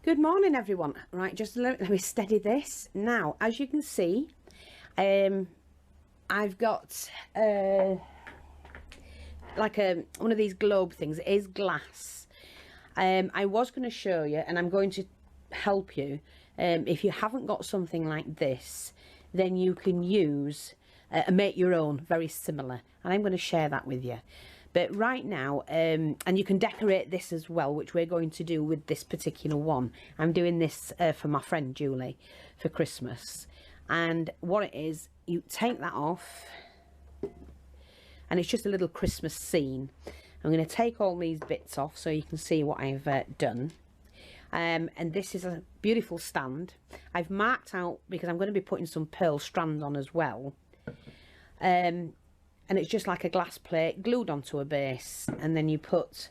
Good morning, everyone. Right, just let me steady this. Now, as you can see, I've got like one of these globe things. It is glass. I was going to show you, and I'm going to help you. If you haven't got something like this, then you can use make your own, very similar, and I'm going to share that with you. But right now, and you can decorate this as well, which we're going to do with this particular one. I'm doing this for my friend Julie for Christmas. And what it is, you take that off, and it's just a little Christmas scene. I'm going to take all these bits off so you can see what I've done. And this is a beautiful stand. I've marked out, because I'm going to be putting some pearl strands on as well. And it's just like a glass plate glued onto a base, and then you put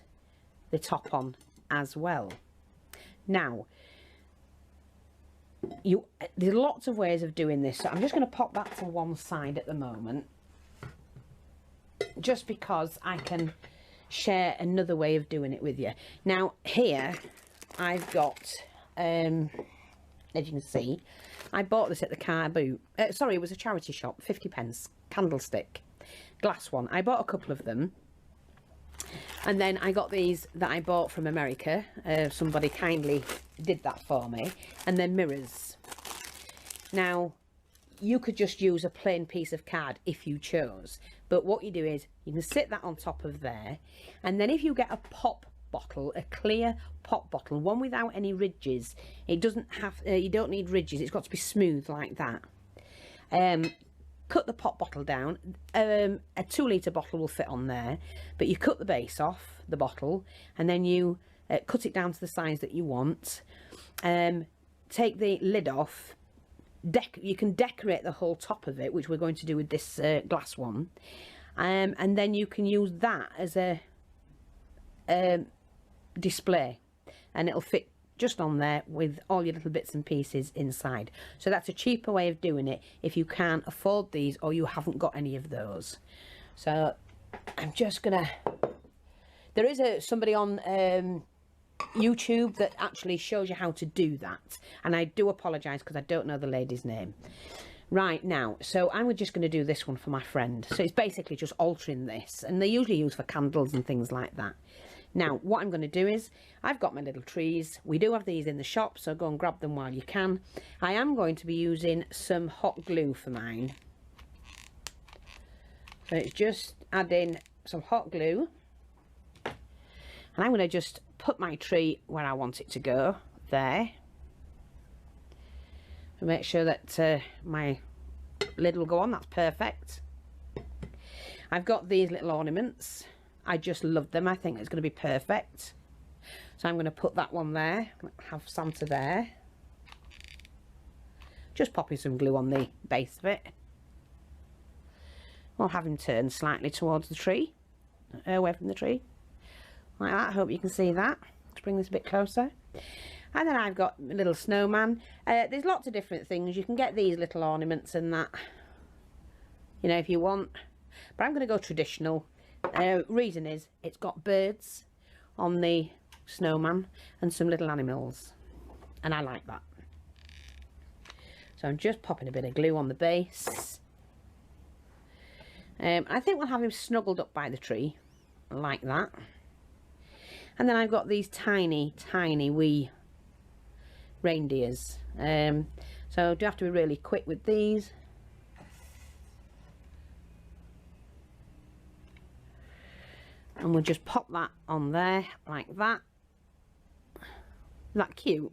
the top on as well. Now, there's lots of ways of doing this, so I'm just going to pop that to one side at the moment, just because I can share another way of doing it with you. Now, here I've got, as you can see, I bought this at the car boot. Sorry, it was a charity shop, 50p, candlestick. Glass one. I bought a couple of them, and then I got these that I bought from America. Somebody kindly did that for me. And then mirrors. Now, you could just use a plain piece of card if you chose, but what you do is you can sit that on top of there, and then if you get a pop bottle, a clear pop bottle, one without any ridges, it doesn't have you don't need ridges, it's got to be smooth like that. Cut the pop bottle down. A 2-litre bottle will fit on there, but you cut the base off the bottle, and then you cut it down to the size that you want. Take the lid off. You can decorate the whole top of it, which we're going to do with this glass one, and then you can use that as a display, and it'll fit just on there with all your little bits and pieces inside. So that's a cheaper way of doing it if you can't afford these or you haven't got any of those. So I'm just gonna, there is somebody on YouTube that actually shows you how to do that, and I do apologize because I don't know the lady's name right now. So I'm just going to do this one for my friend. So it's basically just altering this, and they usually use for candles and things like that. Now, what I'm going to do is, I've got my little trees. We do have these in the shop, so go and grab them while you can. I am going to be using some hot glue for mine. So it's just adding some hot glue. And I'm going to just put my tree where I want it to go, there. And make sure that my lid will go on, that's perfect. I've got these little ornaments. I just love them. I think it's going to be perfect. So I'm going to put that one there. Have Santa there. Just popping some glue on the base of it. We'll have him turn slightly towards the tree. Away from the tree. Like that. I hope you can see that. Let's bring this a bit closer. And then I've got a little snowman. There's lots of different things. You can get these little ornaments and that, you know, if you want. But I'm going to go traditional. Reason is it's got birds on the snowman and some little animals, and I like that. So I'm just popping a bit of glue on the base. I think we'll have him snuggled up by the tree like that. And then I've got these tiny wee reindeers. So do have to be really quick with these. And we'll just pop that on there like that. Isn't that cute?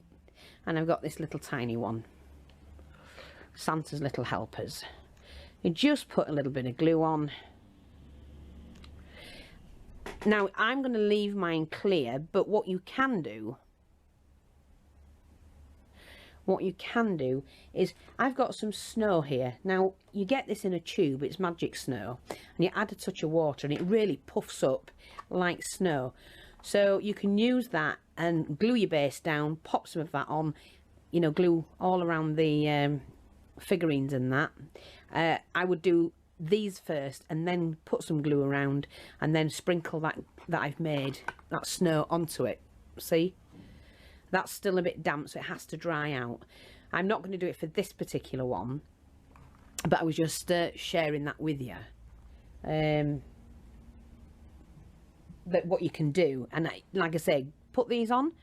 And I've got this little tiny one, Santa's little helpers. You just put a little bit of glue on. Now I'm going to leave mine clear, but what you can do is, I've got some snow here. Now you get this in a tube, it's magic snow, and you add a touch of water and it really puffs up like snow. So you can use that and glue your base down, pop some of that on, you know, glue all around the figurines and that. I would do these first and then put some glue around and then sprinkle that I've made, that snow, onto it. See? That's still a bit damp, so it has to dry out. I'm not going to do it for this particular one, but I was just sharing that with you. That what you can do, and like I say, put these on,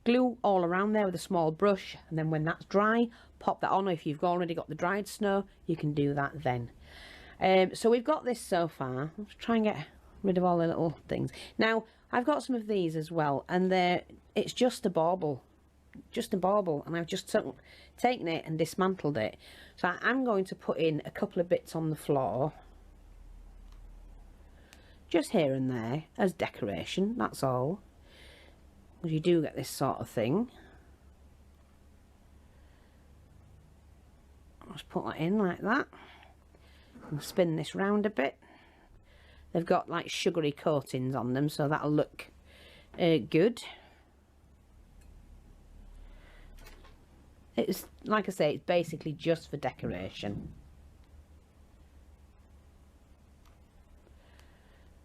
glue all around there with a small brush, and then when that's dry, pop that on. Or if you've already got the dried snow, you can do that then. So we've got this so far. Let's try and get rid of all the little things. Now I've got some of these as well, and it's just a bauble, and I've just taken it and dismantled it. So I'm going to put in a couple of bits on the floor, just here and there as decoration, that's all. Because you do get this sort of thing. Just put that in like that and spin this round a bit. They've got like sugary coatings on them, so that'll look good. It's, like I say, it's basically just for decoration.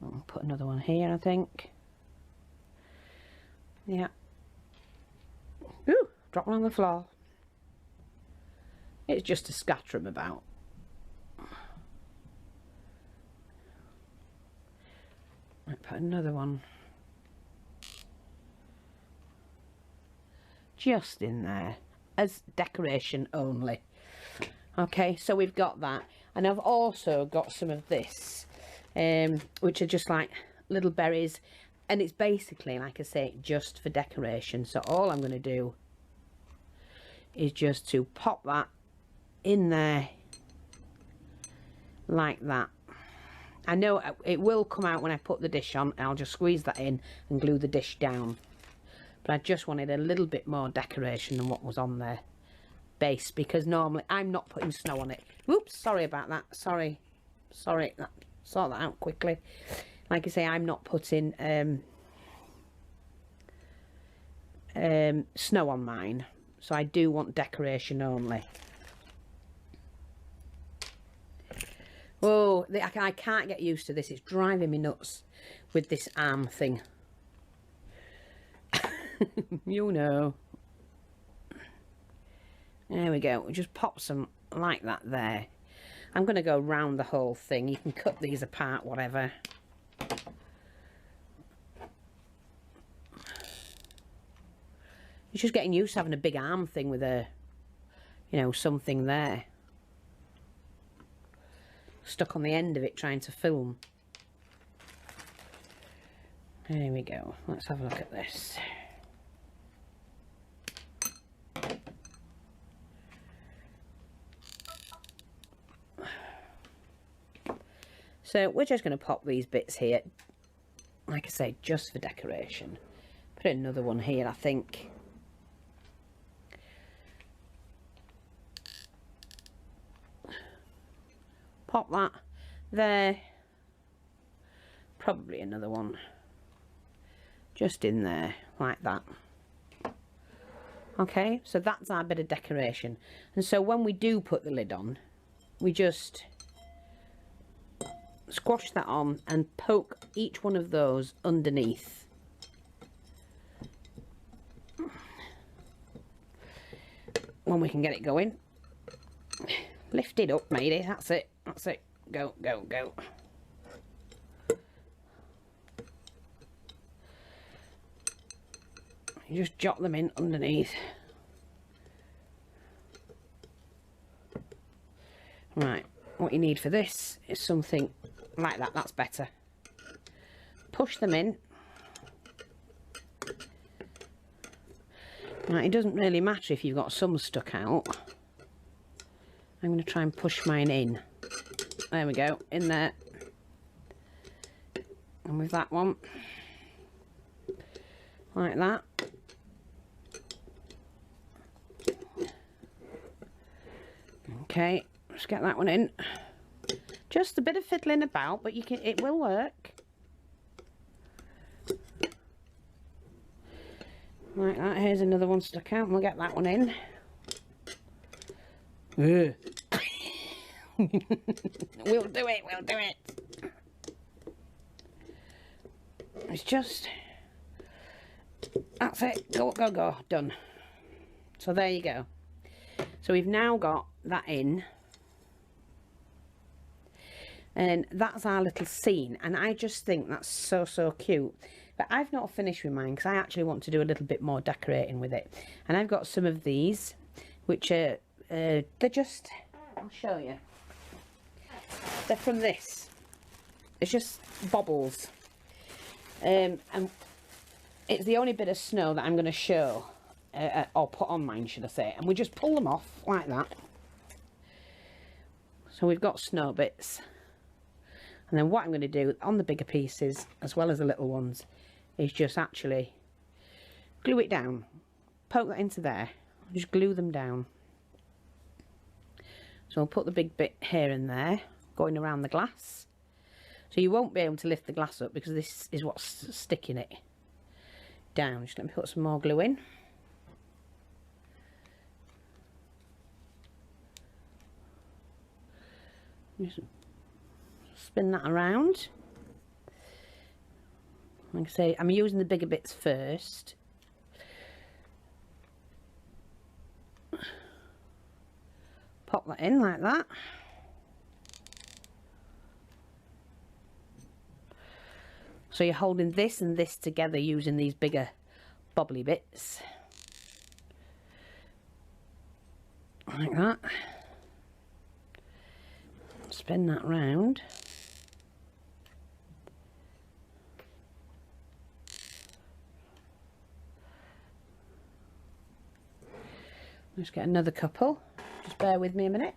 I'll put another one here, I think. Yeah. Ooh, drop one on the floor. It's just to scatter them about. Might put another one just in there as decoration only. Okay, so we've got that, and I've also got some of this, which are just like little berries, and it's basically, like I say, just for decoration. So all I'm going to do is just to pop that in there like that. I know it will come out when I put the dish on, and I'll just squeeze that in and glue the dish down, but I just wanted a little bit more decoration than what was on their base, because normally I'm not putting snow on it. Oops, sorry about that. Sorry, sort that out quickly. Like I say, I'm not putting snow on mine, so I do want decoration only. Oh, I can't get used to this. It's driving me nuts with this arm thing. You know. There we go. We just pop some like that there. I'm going to go round the whole thing. You can cut these apart, whatever. It's just getting used to having a big arm thing with a, you know, something there stuck on the end of it trying to film. There we go. Let's have a look at this. So we're just going to pop these bits here, like I say, just for decoration. Put another one here, I think. Pop that there. Probably another one just in there like that. Okay, so that's our bit of decoration. And so when we do put the lid on, we just squash that on and poke each one of those underneath. When we can get it going. Lift it up, matey. That's it. That's it. Go, go, go. You just jot them in underneath. Right, what you need for this is something like that. That's better. Push them in. Right, it doesn't really matter if you've got some stuck out. I'm going to try and push mine in. There we go, in there. And with that one, like that. Okay, let's get that one in. Just a bit of fiddling about, but it will work. Like that. Here's another one stuck out, and we'll get that one in. We'll do it, we'll do it. It's just That's it. Go, go, go. Done. So there you go. So we've now got that in. And that's our little scene. And I just think that's so, so cute. But I've not finished with mine because I actually want to do a little bit more decorating with it. And I've got some of these, which are, they're just, I'll show you. They're from this. It's just bobbles. And it's the only bit of snow that I'm going to show, or put on mine, should I say. And we just pull them off like that. So we've got snow bits. And then what I'm going to do on the bigger pieces, as well as the little ones, is just actually glue it down. Poke that into there. Just glue them down. So I'll put the big bit here and there, going around the glass. So you won't be able to lift the glass up because this is what's sticking it down. Just let me put some more glue in. Just spin that around. Like I say, I'm using the bigger bits first. Pop that in like that. So you're holding this and this together using these bigger bobbly bits. Like that. Spin that round. Let's get another couple. Just bear with me a minute.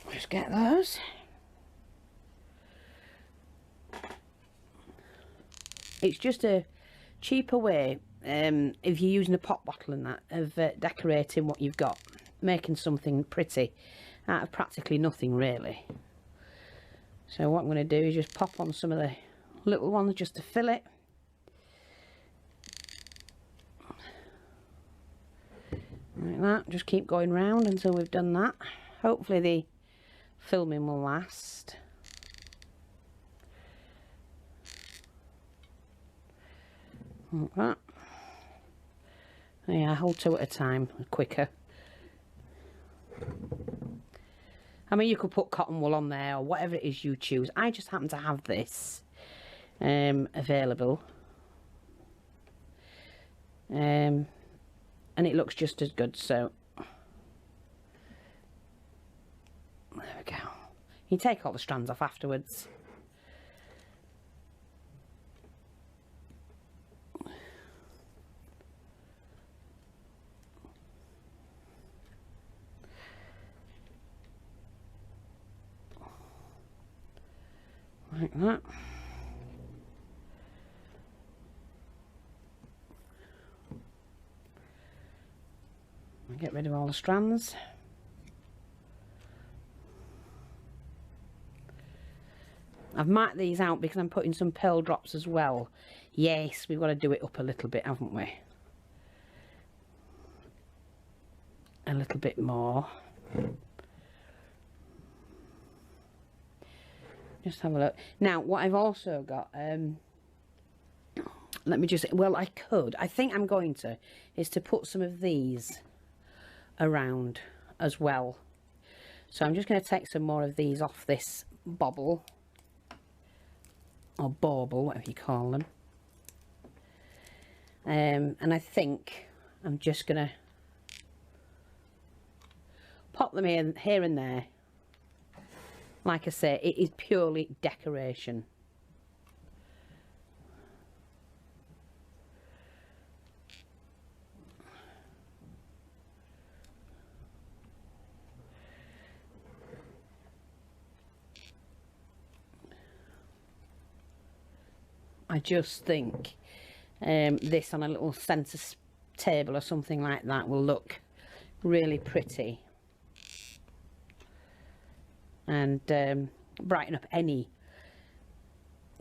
Let's get those. It's just a cheaper way, if you're using a pop bottle and that, of decorating what you've got, making something pretty out of practically nothing really. So what I'm going to do is just pop on some of the little ones just to fill it. Like that. Just keep going round until we've done that. Hopefully the filming will last. Like that. Yeah, hold two at a time, quicker. I mean, you could put cotton wool on there or whatever it is you choose. I just happen to have this available. And it looks just as good, so there we go. You take all the strands off afterwards. Like that. Get rid of all the strands. I've marked these out because I'm putting some pearl drops as well. Yes, we've got to do it up a little bit, haven't we? A little bit more. Just have a look. Now, what I've also got, let me just, well, I think I'm going to, is to put some of these around as well. So I'm just going to take some more of these off this bobble, or bauble, whatever you call them. And I think I'm just going to pop them in here and there. Like I say, it is purely decoration. I just think this on a little centre table or something like that will look really pretty and brighten up any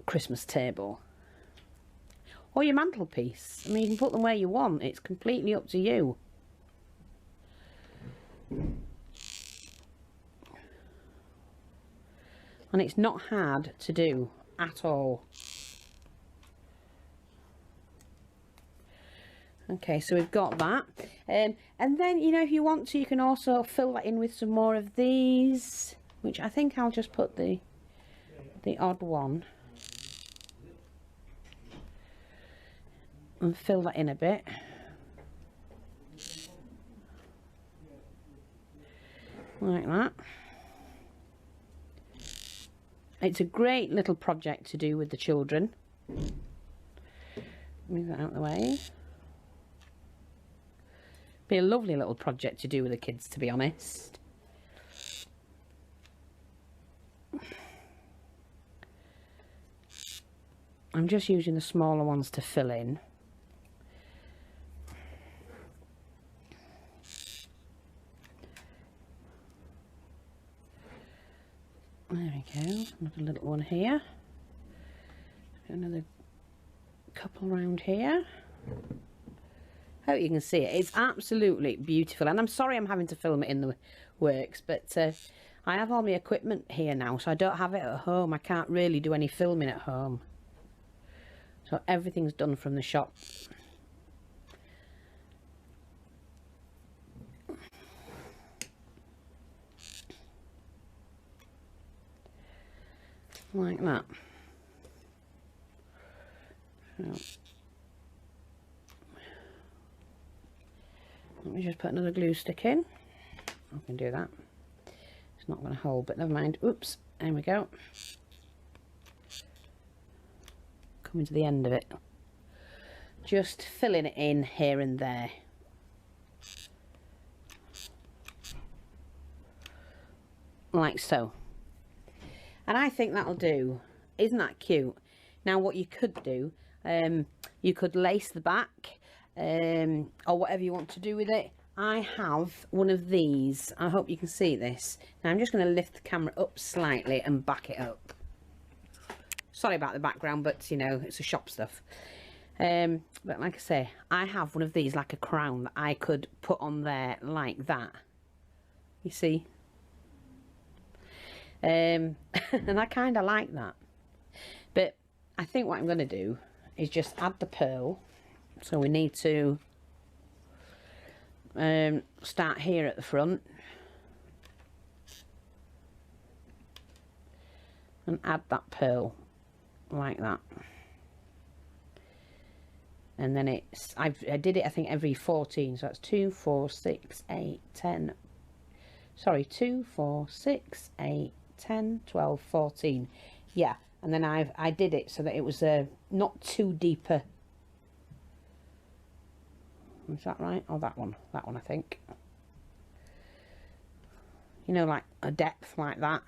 Christmas table or your mantelpiece. I mean, you can put them where you want. It's completely up to you. and it's not hard to do at all. Okay, so we've got that, and then, you know, if you want to, you can also fill that in with some more of these, which I think I'll just put the odd one and fill that in a bit. Like that. It's a great little project to do with the children. Move that out of the way. Be a lovely little project to do with the kids, to be honest. I'm just using the smaller ones to fill in. There we go, another little one here. Another couple around here. Hope you can see it. It's absolutely beautiful, and I'm sorry I'm having to film it in the works, but I have all my equipment here now, so I don't have it at home. I can't really do any filming at home, so everything's done from the shop. Like that. So, let me just put another glue stick in. I can do that. It's not going to hold, but never mind. Oops, there we go. Coming to the end of it. Just filling it in here and there. Like so. And I think that'll do. Isn't that cute? Now what you could do, you could lace the back, or whatever you want to do with it. I have one of these. I hope you can see this. Now I'm just going to lift the camera up slightly and back it up. Sorry about the background, but you know, it's a shop stuff. But like I say, I have one of these, like a crown, that I could put on there like that. You see? And I kind of like that. But I think what I'm going to do is just add the pearl. So we need to start here at the front and add that pearl like that. And then it's, I did it, I think, every 14. So that's 2, 4, 6, 8, 10. Sorry, 2, 4, 6, 8, 10, 12, 14. Yeah, and then I did it so that it was not too deeper. Is that right? Oh, that one. That one, I think. You know, like a depth like that.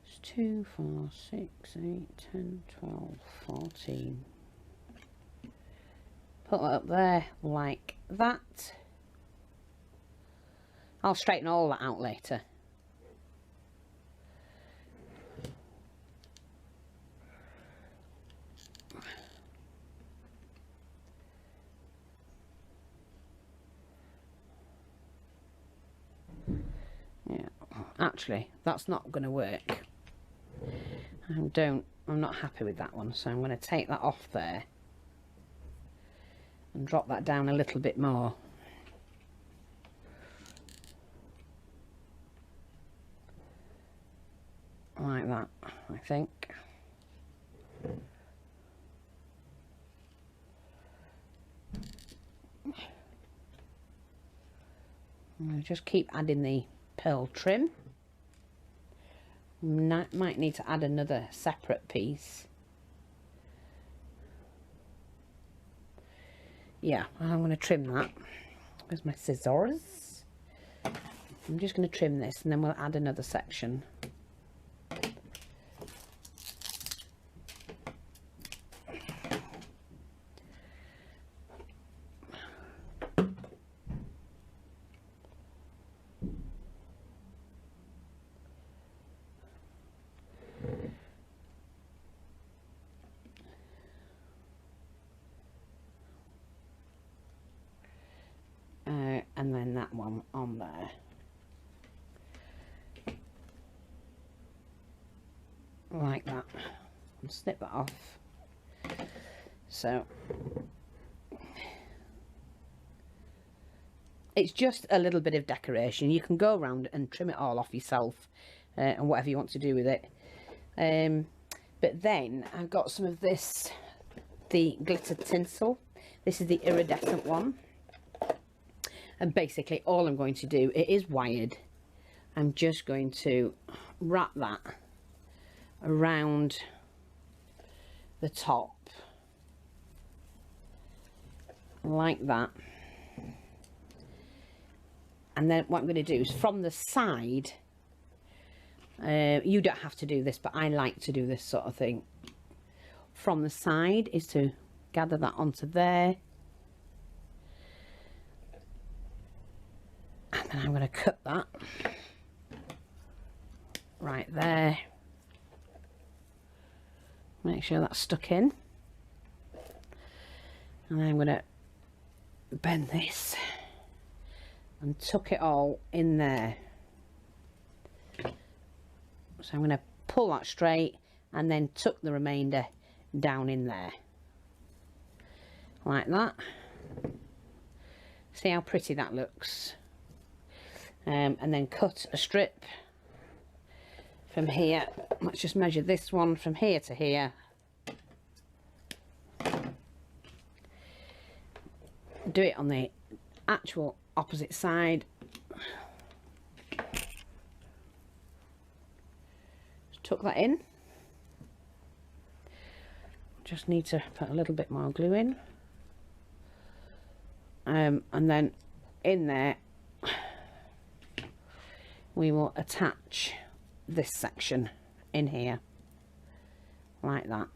It's 2, 4, 6, 8, 10, 12, 14. Put that up there like that. I'll straighten all that out later. Yeah, actually, that's not going to work. I'm not happy with that one, so I'm going to take that off there and drop that down a little bit more. Like that, I think. I'll just keep adding the pearl trim. Might need to add another separate piece. Yeah, I'm going to trim that. Where's my scissors? I'm just going to trim this and then we'll add another section. And then that one on there. like that, and snip that off. So it's just a little bit of decoration. You can go around and trim it all off yourself, and whatever you want to do with it. But then I've got some of this, the glitter tinsel. This is the iridescent one. And basically all I'm going to do, it is wired. I'm just going to wrap that around the top. Like that. And then what I'm going to do is from the side, you don't have to do this, but I like to do this sort of thing. From the side is to gather that onto there. And then I'm going to cut that right there. Make sure that's stuck in. And then I'm going to bend this and tuck it all in there. So I'm going to pull that straight and then tuck the remainder down in there. Like that. See how pretty that looks. And then cut a strip from here. Let's just measure this one from here to here. Do it on the actual opposite side. Just tuck that in. Just need to put a little bit more glue in. And then in there we will attach this section in here like that,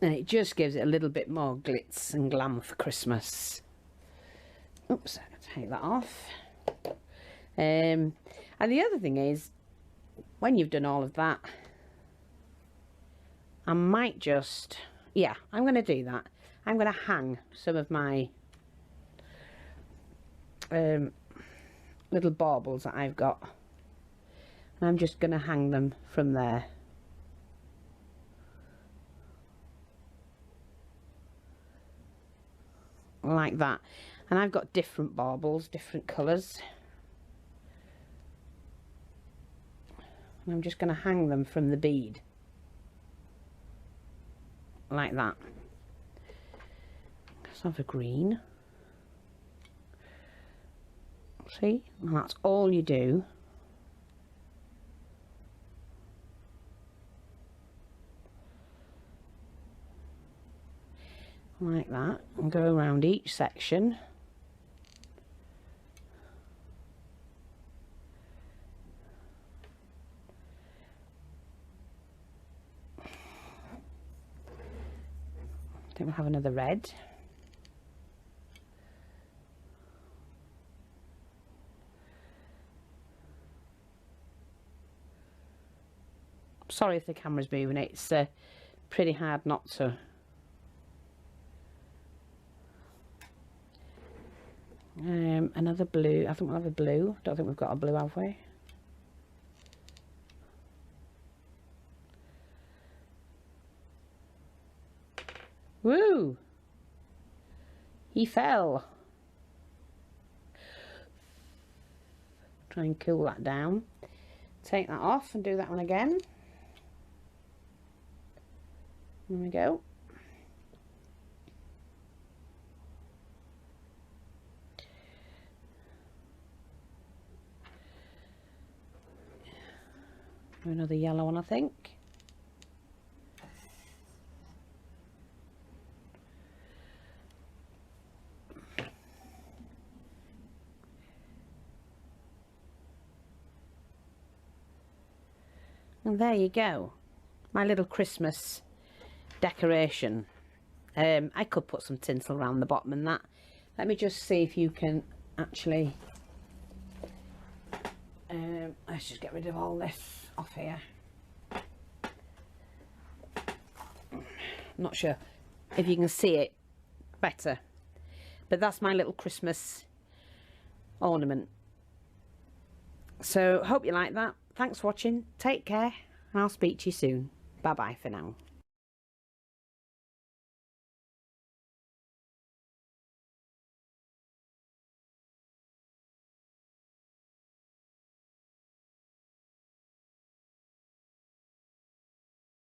and it just gives it a little bit more glitz and glam for Christmas. Oops, take that off. And the other thing is, when you've done all of that, I might just, yeah, I'm going to do that. I'm going to hang some of my little baubles that I've got, and I'm just going to hang them from there. Like that. And I've got different baubles, different colours, and I'm just going to hang them from the bead like that. Let's have a green. See, and that's all you do. Like that, and go around each section. I think we'll have another red. Sorry if the camera's moving, it's pretty hard not to. Another blue. I think we'll have a blue. Don't think we've got a blue, have we? Woo! He fell. Try and cool that down. Take that off and do that one again. There we go. Another yellow one, I think. And there you go, my little Christmas decoration. I could put some tinsel around the bottom and that. Let me just see if you can actually, let's just get rid of all this off here. Not sure if you can see it better, but that's my little Christmas ornament. So hope you like that. thanks for watching, take care, and I'll speak to you soon. Bye bye for now.